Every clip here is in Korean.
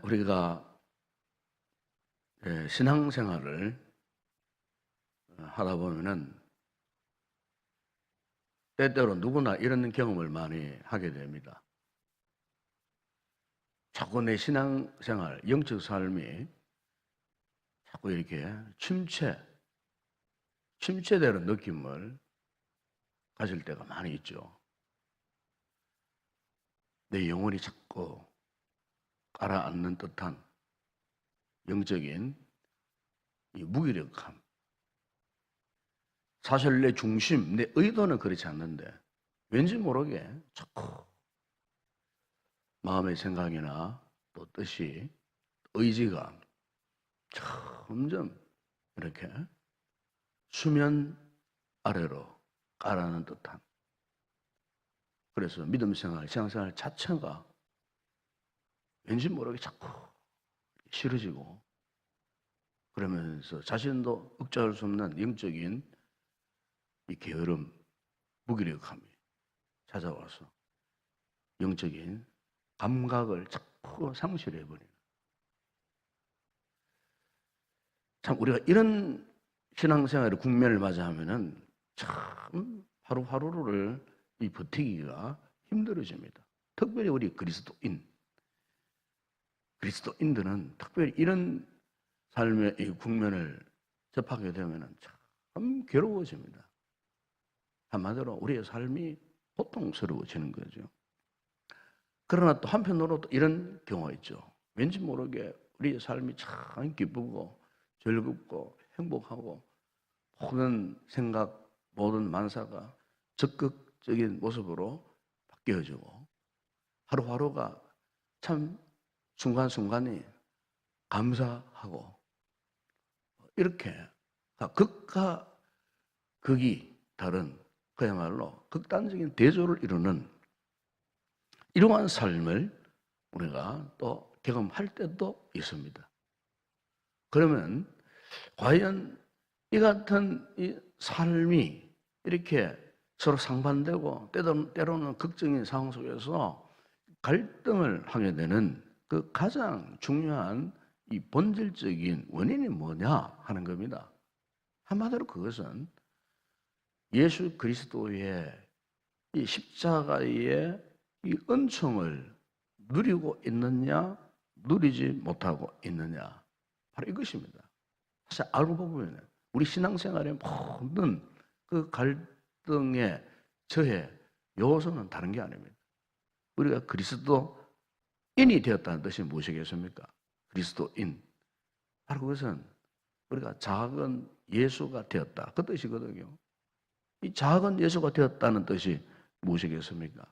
우리가 신앙생활을 하다 보면은 때때로 누구나 이런 경험을 많이 하게 됩니다. 자꾸 내 신앙생활, 영적 삶이 자꾸 이렇게 침체되는 느낌을 가질 때가 많이 있죠. 내 영혼이 자꾸 가라앉는 듯한 영적인 이 무기력함. 사실 내 중심, 내 의도는 그렇지 않는데 왠지 모르게 자꾸 마음의 생각이나 또 뜻이, 의지가 점점 이렇게 수면 아래로 가라앉는 듯한, 그래서 믿음 생활, 신앙생활 자체가 왠지 모르게 자꾸 싫어지고, 그러면서 자신도 억제할 수 없는 영적인 이 게으름, 무기력함이 찾아와서 영적인 감각을 자꾸 상실해버리는, 참 우리가 이런 신앙생활의 국면을 맞이하면은 참 하루하루를 이 버티기가 힘들어집니다. 특별히 우리 그리스도인들은 특별히 이런 삶의 이 국면을 접하게 되면은 참 괴로워집니다. 한마디로 우리의 삶이 고통스러워지는 거죠. 그러나 또 한편으로 또 이런 경우가 있죠. 왠지 모르게 우리의 삶이 참 기쁘고 즐겁고 행복하고, 모든 생각, 모든 만사가 적극적인 모습으로 바뀌어지고, 하루하루가 참 순간순간이 감사하고, 이렇게 극과 극이 다른, 그야말로 극단적인 대조를 이루는 이러한 삶을 우리가 또 경험할 때도 있습니다. 그러면 과연 이 같은 이 삶이 이렇게 서로 상반되고 때로는 극적인 상황 속에서 갈등을 하게 되는 그 가장 중요한 이 본질적인 원인이 뭐냐 하는 겁니다. 한마디로 그것은 예수 그리스도의 이 십자가의 이 은총을 누리고 있느냐, 누리지 못하고 있느냐, 바로 이것입니다. 사실 알고 보면 우리 신앙생활의 모든 그 갈등의 저해 요소는 다른 게 아닙니다. 우리가 그리스도인이 되었다는 뜻이 무엇이겠습니까? 그리스도인. 바로 그것은 우리가 작은 예수가 되었다, 그 뜻이거든요. 이 작은 예수가 되었다는 뜻이 무엇이겠습니까?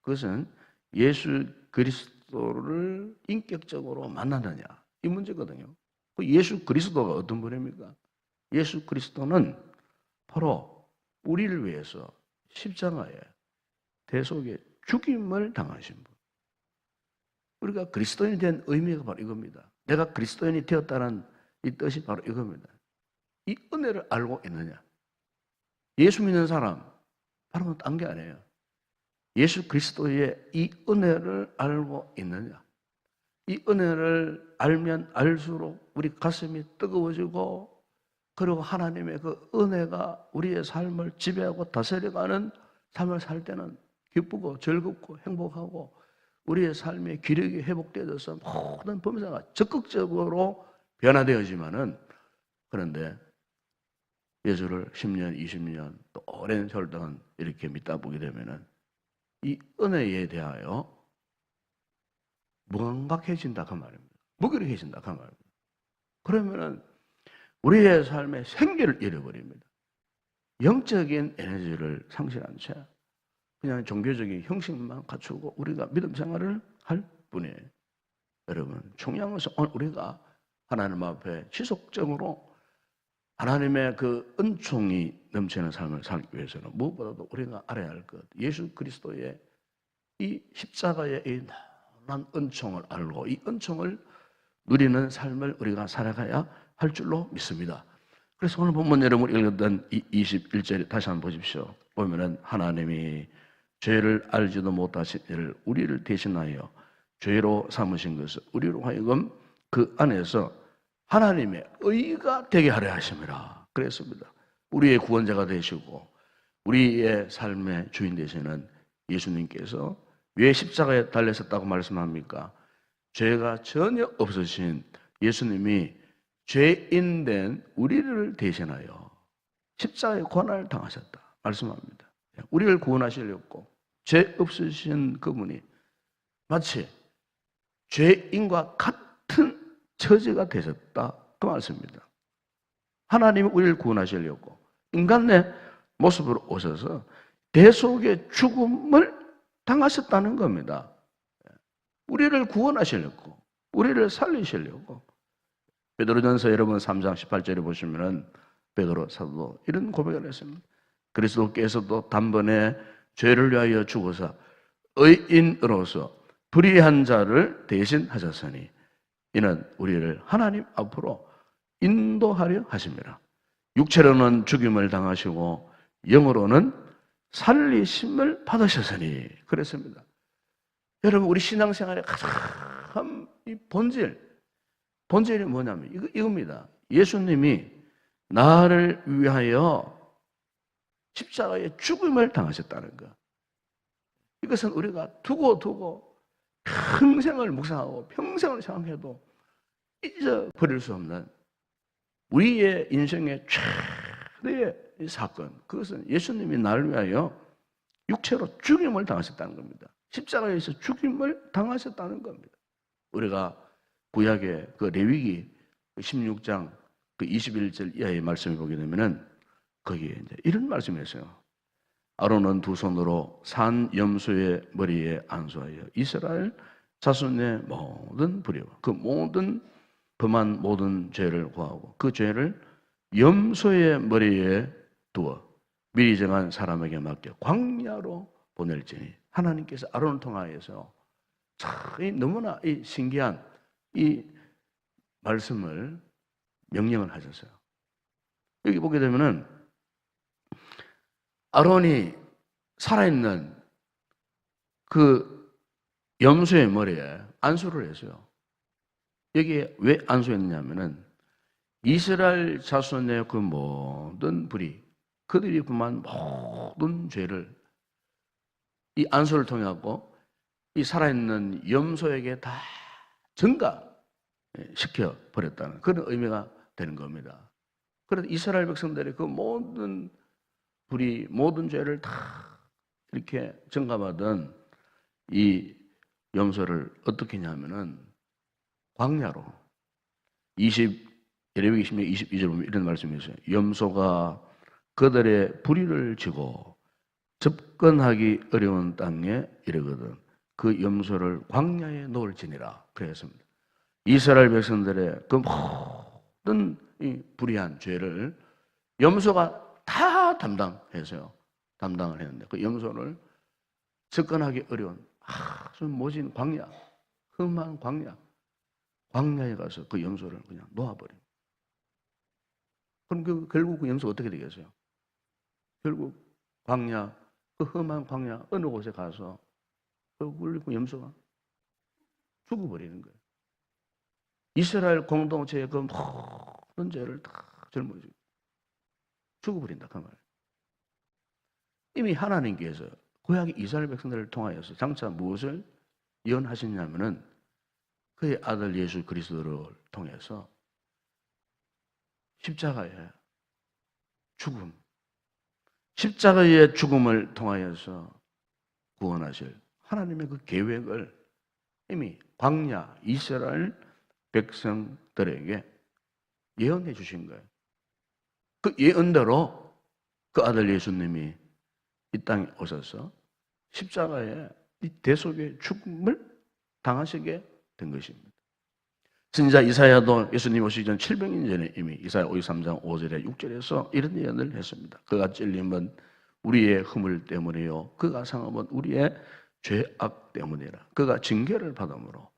그것은 예수 그리스도를 인격적으로 만나느냐, 이 문제거든요. 예수 그리스도가 어떤 분입니까? 예수 그리스도는 바로 우리를 위해서 십자가에 대속의 죽임을 당하신 분. 우리가 그리스도인이 된 의미가 바로 이겁니다. 내가 그리스도인이 되었다는 이 뜻이 바로 이겁니다. 이 은혜를 알고 있느냐? 예수 믿는 사람, 바로 딴 게 아니에요. 예수 그리스도의 이 은혜를 알고 있느냐? 이 은혜를 알면 알수록 우리 가슴이 뜨거워지고, 그리고 하나님의 그 은혜가 우리의 삶을 지배하고 다스려가는 삶을 살 때는 기쁘고 즐겁고 행복하고, 우리의 삶의 기력이 회복되어서 모든 범사가 적극적으로 변화되어지만은, 그런데 예수를 10년, 20년 또 오랜 세월 동안 이렇게 믿다 보게 되면은 이 은혜에 대하여 무감각해진다 그 말입니다. 무기력해진다 그 말입니다. 그러면은 우리의 삶의 생기를 잃어버립니다. 영적인 에너지를 상실한 채 그냥 종교적인 형식만 갖추고 우리가 믿음 생활을 할 뿐이에요. 여러분, 중요한 것은 오늘 우리가 하나님 앞에 지속적으로 하나님의 그 은총이 넘치는 삶을 살기 위해서는 무엇보다도 우리가 알아야 할 것, 예수 그리스도의 이 십자가의 이 놀라운 은총을 알고 이 은총을 누리는 삶을 우리가 살아가야 할 줄로 믿습니다. 그래서 오늘 본문 여러분 읽었던 이 21절 다시 한번 보십시오. 보면은 하나님이 죄를 알지도 못하신 이를 우리를 대신하여 죄로 삼으신 것을 우리로 하여금 그 안에서 하나님의 의가 되게 하려 하심이라 그랬습니다. 우리의 구원자가 되시고 우리의 삶의 주인 되시는 예수님께서 왜 십자가에 달리셨다고 말씀합니까? 죄가 전혀 없으신 예수님이 죄인된 우리를 대신하여 십자가의 고난을 당하셨다 말씀합니다. 우리를 구원하시려고 죄 없으신 그분이 마치 죄인과 같은 처지가 되셨다 그 말씀입니다. 하나님이 우리를 구원하시려고 인간의 모습으로 오셔서 대속의 죽음을 당하셨다는 겁니다. 우리를 구원하시려고, 우리를 살리시려고. 베드로전서 여러분 3장 18절에 보시면은 베드로 사도 이런 고백을 했습니다. 그리스도께서도 단번에 죄를 위하여 죽어서 의인으로서 불의한 자를 대신하셨으니 이는 우리를 하나님 앞으로 인도하려 하심이라. 육체로는 죽임을 당하시고 영으로는 살리심을 받으셨으니 그랬습니다. 여러분 우리 신앙생활의 가장 이 본질이 뭐냐면 이겁니다. 예수님이 나를 위하여 십자가의 죽음을 당하셨다는 것. 이것은 우리가 두고 평생을 묵상하고 평생을 생각해도 잊어버릴 수 없는 우리의 인생의 최대의 사건. 그것은 예수님이 나를 위하여 육체로 죽임을 당하셨다는 겁니다. 십자가에서 죽임을 당하셨다는 겁니다. 우리가 구약의 그 레위기 16장 그 21절 이하의 말씀을 보게 되면은 거기에 이제 이런 말씀이 있어요. 아론은 두 손으로 산 염소의 머리에 안수하여 이스라엘 자손의 모든 불의와 그 모든 범한 모든 죄를 고하고 그 죄를 염소의 머리에 두어 미리 정한 사람에게 맡겨 광야로 보낼지니 하나님께서 아론을 통하여서 참 너무나 이 신기한 이 말씀을 명령을 하셨어요. 여기 보게 되면은 아론이 살아있는 그 염소의 머리에 안수를 했어요. 여기에 왜 안수했느냐면은 이스라엘 자손의 그 모든 불의, 그들이 범한 모든 죄를 이 안수를 통해 갖고 이 살아있는 염소에게 다 전가시켜 버렸다는 그런 의미가 되는 겁니다. 그래서 이스라엘 백성들이 그 모든 불의, 모든 죄를 다 이렇게 전가받은 이 염소를 어떻게 했냐면은 광야로 예레미야 20장 22절 보면 이런 말씀이 있어요. 염소가 그들의 불의를 지고 접근하기 어려운 땅에 이르거든 그 염소를 광야에 놓을지니라 그랬습니다. 이스라엘 백성들의 그 모든 이 불의한 죄를 염소가 다 담당해서요. 담당을 했는데 그 염소를 접근하기 어려운 아주 모진 광야, 험한 광야에 가서 그 염소를 그냥 놓아버립니다. 그럼 결국 그 염소가 어떻게 되겠어요? 결국 광야, 그 험한 광야 어느 곳에 가서 그 염소가 죽어버리는 거예요. 이스라엘 공동체의 그 모든 죄를 다 짊어지고 죽어버린다 그 말이에요. 이미 하나님께서 구약의 이스라엘 백성들을 통하여서 장차 무엇을 예언하셨냐면은 그의 아들 예수 그리스도를 통해서 십자가의 죽음을 통하여서 구원하실 하나님의 그 계획을 이미 광야 이스라엘 백성들에게 예언해 주신 거예요. 그 예언대로 그 아들 예수님이 이 땅에 오셔서 십자가에 이 대속의 죽음을 당하시게 된 것입니다. 선지자 이사야도 예수님 오시기 전 700년 전에 이미 이사야 53장 5절에 6절에서 이런 예언을 했습니다. 그가 찔림은 우리의 허물 때문이요 그가 상함은 우리의 죄악 때문이라. 그가 징계를 받음으로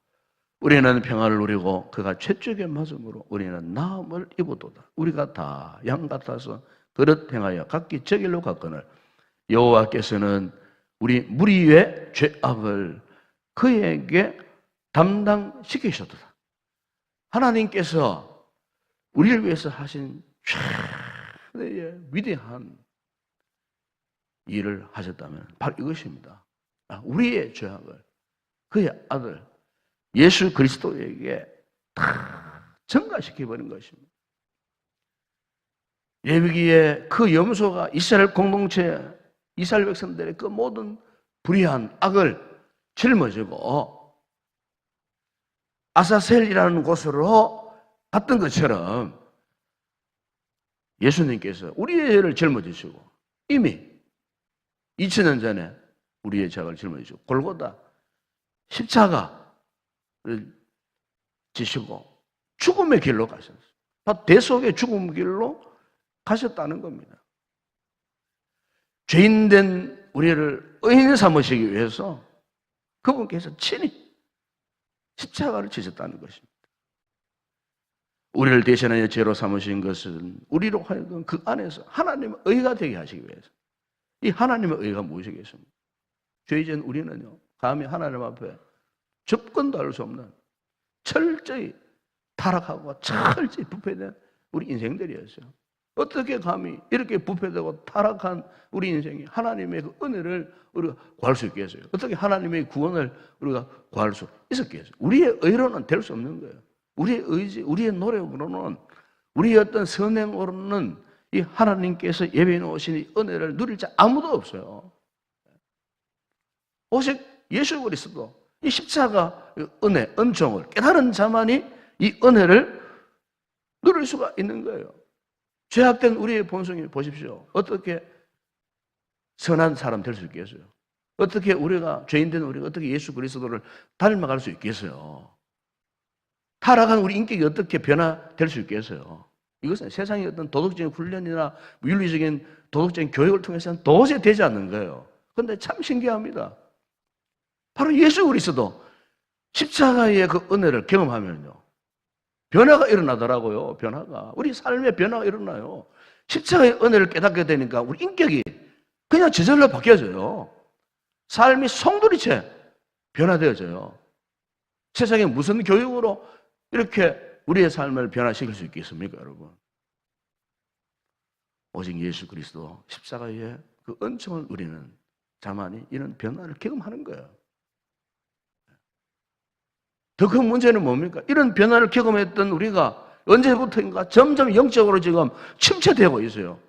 우리는 평안을 누리고 그가 채찍에 맞음으로 우리는 나음을 입었도다. 우리가 다 양 같아서 그릇 행하여 각기 제 길로 갔거늘 여호와께서는 우리 무리의 죄악을 그에게 담당시키셨도다. 하나님께서 우리를 위해서 하신 최대의 위대한 일을 하셨다면 바로 이것입니다. 우리의 죄악을 그의 아들 예수 그리스도에게 다 전가시켜버린 것입니다. 레위기에 그 염소가 이스라엘 공동체, 이스라엘 백성들의 그 모든 불의한 악을 짊어지고 아사셀이라는 곳으로 갔던 것처럼 예수님께서 우리의 죄를 짊어지시고 이미 2000년 전에 우리의 죄악을 짊어지시고 골고다 십자가를 지시고 죽음의 길로 가셨어요. 대속의 죽음 길로 가셨다는 겁니다. 죄인된 우리를 의인 삼으시기 위해서 그분께서 친히 십자가를 지셨다는 것입니다. 우리를 대신하여 죄로 삼으신 것은 우리로 하여금 그 안에서 하나님의 의가 되게 하시기 위해서. 이 하나님의 의가 무엇이겠습니까? 죄진 우리는요, 감히 하나님 앞에 접근도 할 수 없는 철저히 타락하고 철저히 부패된 우리 인생들이었어요. 어떻게 감히 이렇게 부패되고 타락한 우리 인생이 하나님의 그 은혜를 우리가 구할 수 있겠어요? 어떻게 하나님의 구원을 우리가 구할 수 있었겠어요? 우리의 의로는 될 수 없는 거예요. 우리의 의지, 우리의 노력으로는, 우리의 어떤 선행으로는 이 하나님께서 예배해 놓으신 이 은혜를 누릴 자 아무도 없어요. 오직 예수 그리스도 이 십자가 은혜, 은총을 깨달은 자만이 이 은혜를 누릴 수가 있는 거예요. 죄악된 우리의 본성이 보십시오. 어떻게 선한 사람 될 수 있겠어요? 어떻게 우리가, 죄인된 우리가 어떻게 예수 그리스도를 닮아갈 수 있겠어요? 타락한 우리 인격이 어떻게 변화될 수 있겠어요? 이것은 세상의 어떤 도덕적인 훈련이나 윤리적인 도덕적인 교육을 통해서는 도저히 되지 않는 거예요. 그런데 참 신기합니다. 바로 예수 그리스도 십자가의 그 은혜를 경험하면요, 변화가 일어나더라고요. 변화가. 우리 삶에 변화가 일어나요. 십자가의 은혜를 깨닫게 되니까 우리 인격이 그냥 저절로 바뀌어져요. 삶이 송두리째 변화되어져요. 세상에 무슨 교육으로 이렇게 우리의 삶을 변화시킬 수 있겠습니까, 여러분? 오직 예수 그리스도 십자가의 그 은총을 누리는 자만이 이런 변화를 경험하는 거예요. 더 큰 문제는 뭡니까? 이런 변화를 경험했던 우리가 언제부터인가 점점 영적으로 지금 침체되고 있어요.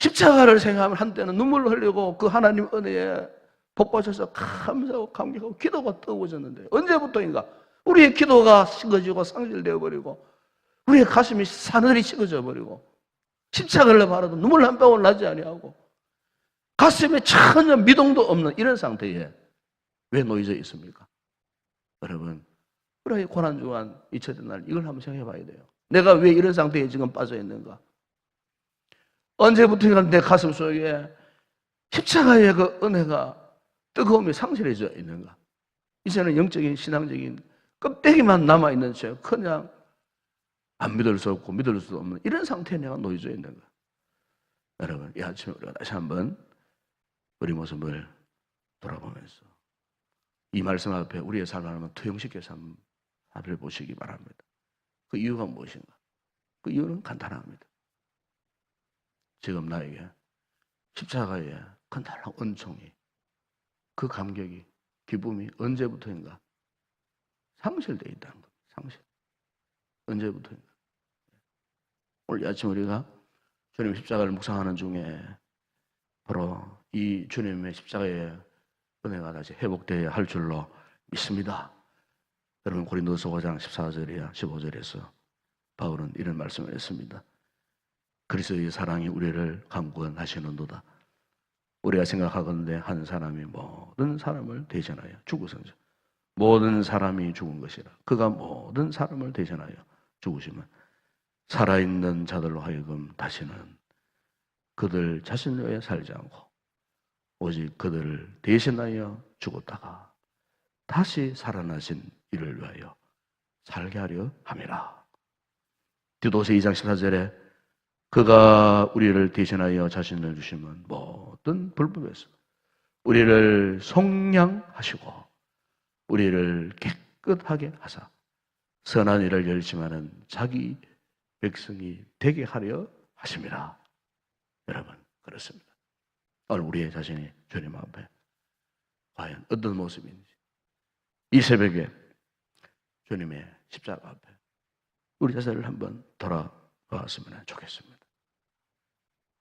십자가를 생각하면 한때는 눈물을 흘리고 그 하나님 은혜에 복받쳐서 감사하고 감격하고 기도가 뜨거워졌는데 언제부터인가 우리의 기도가 식어지고 상실되어 버리고 우리의 가슴이 사늘이 식어져 버리고 십자가를 바라도 눈물 한 방울 나지 아니하고 가슴에 전혀 미동도 없는 이런 상태에 왜 놓여져 있습니까? 여러분, 우리가 고난주간 잊혀진 날 이걸 한번 생각해 봐야 돼요. 내가 왜 이런 상태에 지금 빠져 있는가? 언제부터인가 내 가슴 속에 십자가의 그 은혜가 뜨거움이 상실해져 있는가? 이제는 영적인 신앙적인 껍데기만 남아있는 채 그냥 안 믿을 수 없고 믿을 수 없는 이런 상태에 내가 놓여져 있는가? 여러분, 이 아침에 우리가 다시 한번 우리 모습을 돌아보면서 이 말씀 앞에 우리의 삶을 한번 투영시켜서 한번 살펴보시기 바랍니다. 그 이유가 무엇인가? 그 이유는 간단합니다. 지금 나에게 십자가의 그 날라 은총이, 그 감격이, 기쁨이 언제부터인가 상실되어 있다는 겁니다. 상실. 언제부터인가. 오늘 아침 우리가 주님 십자가를 묵상하는 중에 바로 이 주님의 십자가의 은혜가 다시 회복되어야 할 줄로 믿습니다. 여러분, 고린도서 5장 14절이야 15절에서 바울은 이런 말씀을 했습니다. 그리스도의 사랑이 우리를 강구하시는도다. 우리가 생각하건대 한 사람이 모든 사람을 대신하여 죽으선지 모든 사람이 죽은 것이라. 그가 모든 사람을 대신하여 죽으시면 살아있는 자들로 하여금 다시는 그들 자신을 위해 살지 않고 오직 그들을 대신하여 죽었다가 다시 살아나신 이를 위하여 살게 하려 함이라. 디도서 2장 14절에 그가 우리를 대신하여 자신을 주시면 모든 불법에서 우리를 속량하시고 우리를 깨끗하게 하사 선한 일을 열심히 하는 자기 백성이 되게 하려 하십니다. 여러분, 그렇습니다. 오늘 우리의 자신이 주님 앞에 과연 어떤 모습인지 이 새벽에 주님의 십자가 앞에 우리 자신을 한번 돌아봤으면 좋겠습니다.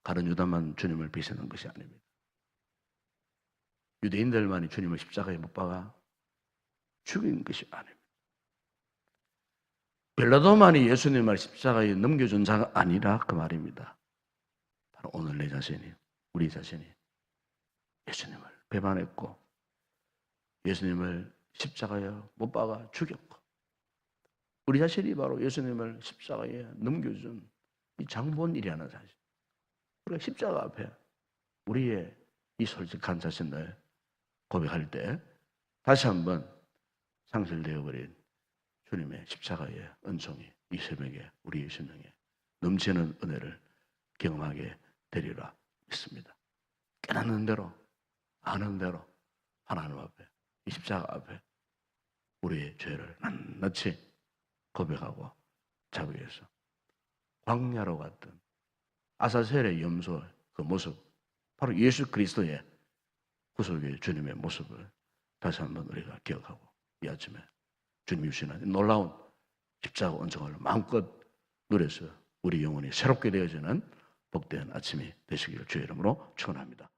가룟 유다만 주님을 비세는 것이 아닙니다. 유대인들만이 주님을 십자가에 못 박아 죽인 것이 아닙니다. 빌라도만이 예수님을 십자가에 넘겨준 자가 아니라 그 말입니다. 바로 오늘 내 자신이, 우리 자신이 예수님을 배반했고 예수님을 십자가에 못 박아 죽였고 우리 자신이 바로 예수님을 십자가에 넘겨준 이 장본일이라는 사실. 우리가 십자가 앞에 우리의 이 솔직한 자신을 고백할 때 다시 한번 상실되어버린 주님의 십자가의 은총이 이 새벽에 우리의 심령에 넘치는 은혜를 경험하게 되리라 믿습니다. 깨닫는 대로 아는 대로 하나님 앞에 이 십자가 앞에 우리의 죄를 낱낱이 고백하고 자부해서 광야로 갔던 아사셀의 염소 그 모습 바로 예수 그리스도의 구속의 주님의 모습을 다시 한번 우리가 기억하고 이 아침에 주님이 주시는 놀라운 십자가 은총을 마음껏 누려서 우리 영혼이 새롭게 되어지는 복된 아침이 되시기를 주의 이름으로 축원합니다.